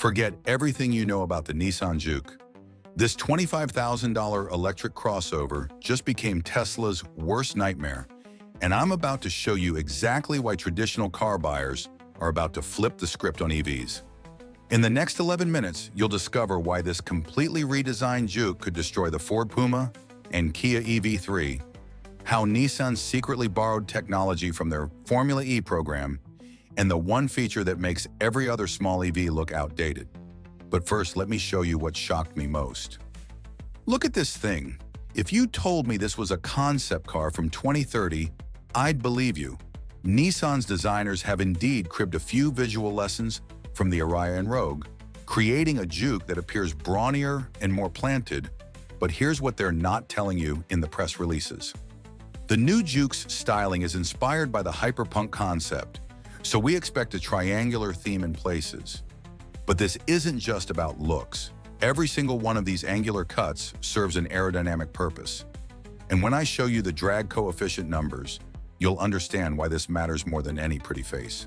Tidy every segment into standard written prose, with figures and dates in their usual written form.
Forget everything you know about the Nissan Juke. This $25,000 electric crossover just became Tesla's worst nightmare, and I'm about to show you exactly why traditional car buyers are about to flip the script on EVs. In the next 11 minutes, you'll discover why this completely redesigned Juke could destroy the Ford Puma and Kia EV3, how Nissan secretly borrowed technology from their Formula E program, and the one feature that makes every other small EV look outdated. But first, let me show you what shocked me most. Look at this thing. If you told me this was a concept car from 2030, I'd believe you. Nissan's designers have indeed cribbed a few visual lessons from the Ariya and Rogue, creating a Juke that appears brawnier and more planted, but here's what they're not telling you in the press releases. The new Juke's styling is inspired by the hyperpunk concept, so we expect a triangular theme in places. But this isn't just about looks. Every single one of these angular cuts serves an aerodynamic purpose. And when I show you the drag coefficient numbers, you'll understand why this matters more than any pretty face.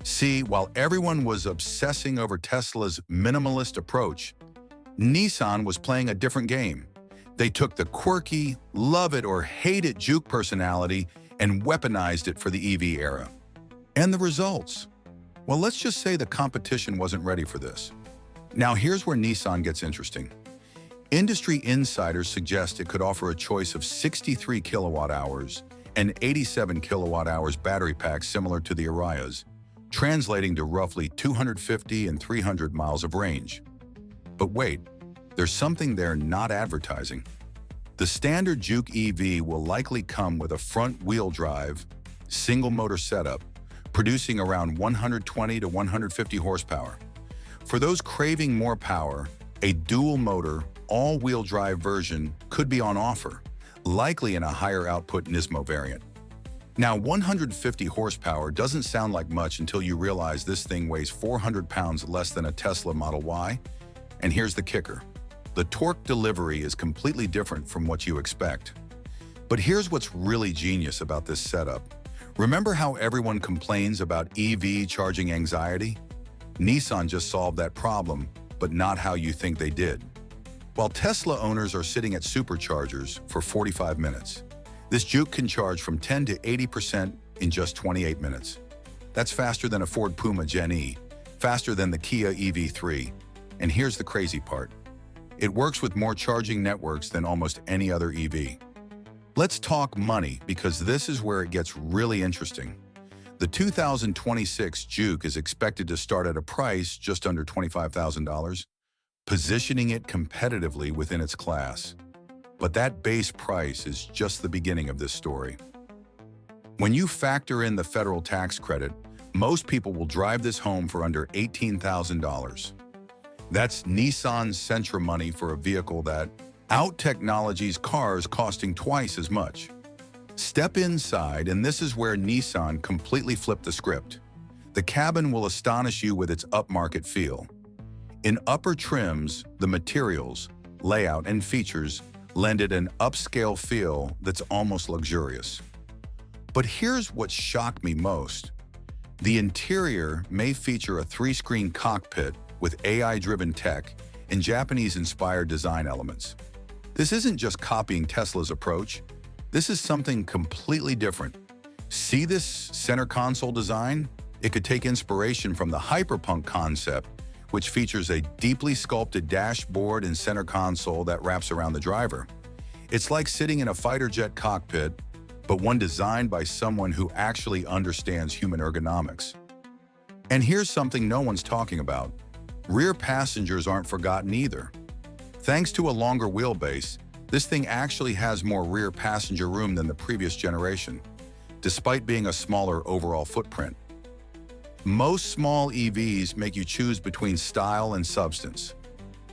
See, while everyone was obsessing over Tesla's minimalist approach, Nissan was playing a different game. They took the quirky, love it or hate it Juke personality and weaponized it for the EV era. And the results? Well, let's just say the competition wasn't ready for this. Now here's where Nissan gets interesting. Industry insiders suggest it could offer a choice of 63 kilowatt-hours and 87 kilowatt-hours battery packs similar to the Ariya's, translating to roughly 250 and 300 miles of range. But wait, there's something they're not advertising. The standard Juke EV will likely come with a front-wheel drive, single-motor setup, producing around 120 to 150 horsepower. For those craving more power, a dual-motor, all-wheel drive version could be on offer, likely in a higher output Nismo variant. Now, 150 horsepower doesn't sound like much until you realize this thing weighs 400 pounds less than a Tesla Model Y. And here's the kicker. The torque delivery is completely different from what you expect. But here's what's really genius about this setup. Remember how everyone complains about EV charging anxiety? Nissan just solved that problem, but not how you think they did. While Tesla owners are sitting at superchargers for 45 minutes, this Juke can charge from 10 to 80% in just 28 minutes. That's faster than a Ford Puma Gen E, faster than the Kia EV3. And here's the crazy part. It works with more charging networks than almost any other EV. Let's talk money, because this is where it gets really interesting. The 2026 Juke is expected to start at a price just under $25,000, positioning it competitively within its class. But that base price is just the beginning of this story. When you factor in the federal tax credit, most people will drive this home for under $18,000. That's Nissan's Sentra money for a vehicle that out-technologies cars costing twice as much. Step inside, and this is where Nissan completely flipped the script. The cabin will astonish you with its upmarket feel. In upper trims, the materials, layout, and features lend it an upscale feel that's almost luxurious. But here's what shocked me most. The interior may feature a 3-screen cockpit with AI-driven tech and Japanese-inspired design elements. This isn't just copying Tesla's approach. This is something completely different. See this center console design? It could take inspiration from the hyperpunk concept, which features a deeply sculpted dashboard and center console that wraps around the driver. It's like sitting in a fighter jet cockpit, but one designed by someone who actually understands human ergonomics. And here's something no one's talking about. Rear passengers aren't forgotten either. Thanks to a longer wheelbase, this thing actually has more rear passenger room than the previous generation, despite being a smaller overall footprint. Most small EVs make you choose between style and substance.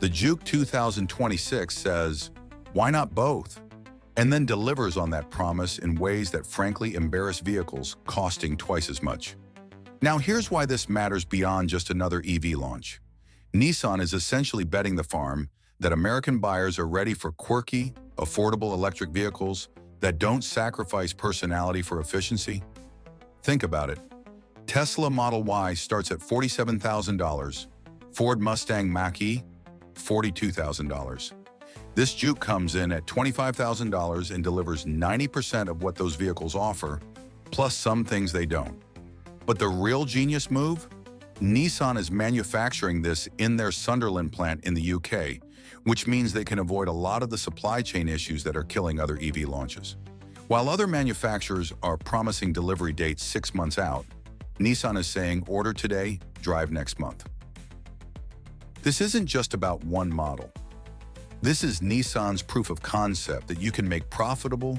The Juke 2026 says, why not both? And then delivers on that promise in ways that frankly embarrass vehicles costing twice as much. Now here's why this matters beyond just another EV launch. Nissan is essentially betting the farm that American buyers are ready for quirky, affordable electric vehicles that don't sacrifice personality for efficiency. Think about it. Tesla Model Y starts at $47,000, Ford Mustang Mach-E, $42,000. This Juke comes in at $25,000 and delivers 90% of what those vehicles offer, plus some things they don't. But the real genius move? Nissan is manufacturing this in their Sunderland plant in the UK, which means they can avoid a lot of the supply chain issues that are killing other EV launches. While other manufacturers are promising delivery dates 6 months out, Nissan is saying order today, drive next month. This isn't just about one model. This is Nissan's proof of concept that you can make profitable,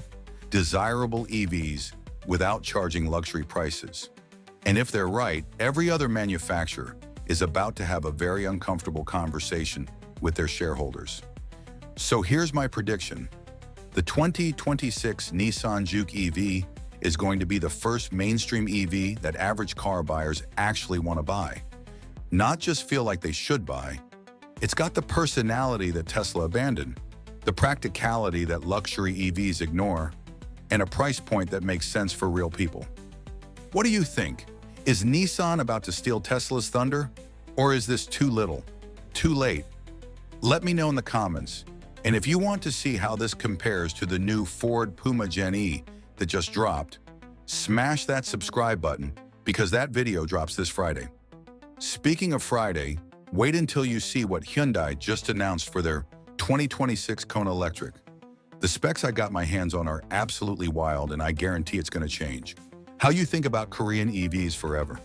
desirable EVs without charging luxury prices. And if they're right, every other manufacturer is about to have a very uncomfortable conversation with their shareholders. So here's my prediction. The 2026 Nissan Juke EV is going to be the first mainstream EV that average car buyers actually want to buy. Not just feel like they should buy. It's got the personality that Tesla abandoned, the practicality that luxury EVs ignore, and a price point that makes sense for real people. What do you think? Is Nissan about to steal Tesla's thunder? Or is this too little, too late? Let me know in the comments. And if you want to see how this compares to the new Ford Puma Gen E that just dropped, smash that subscribe button because that video drops this Friday. Speaking of Friday, wait until you see what Hyundai just announced for their 2026 Kona Electric. The specs I got my hands on are absolutely wild, and I guarantee it's going to change how you think about Korean EVs forever.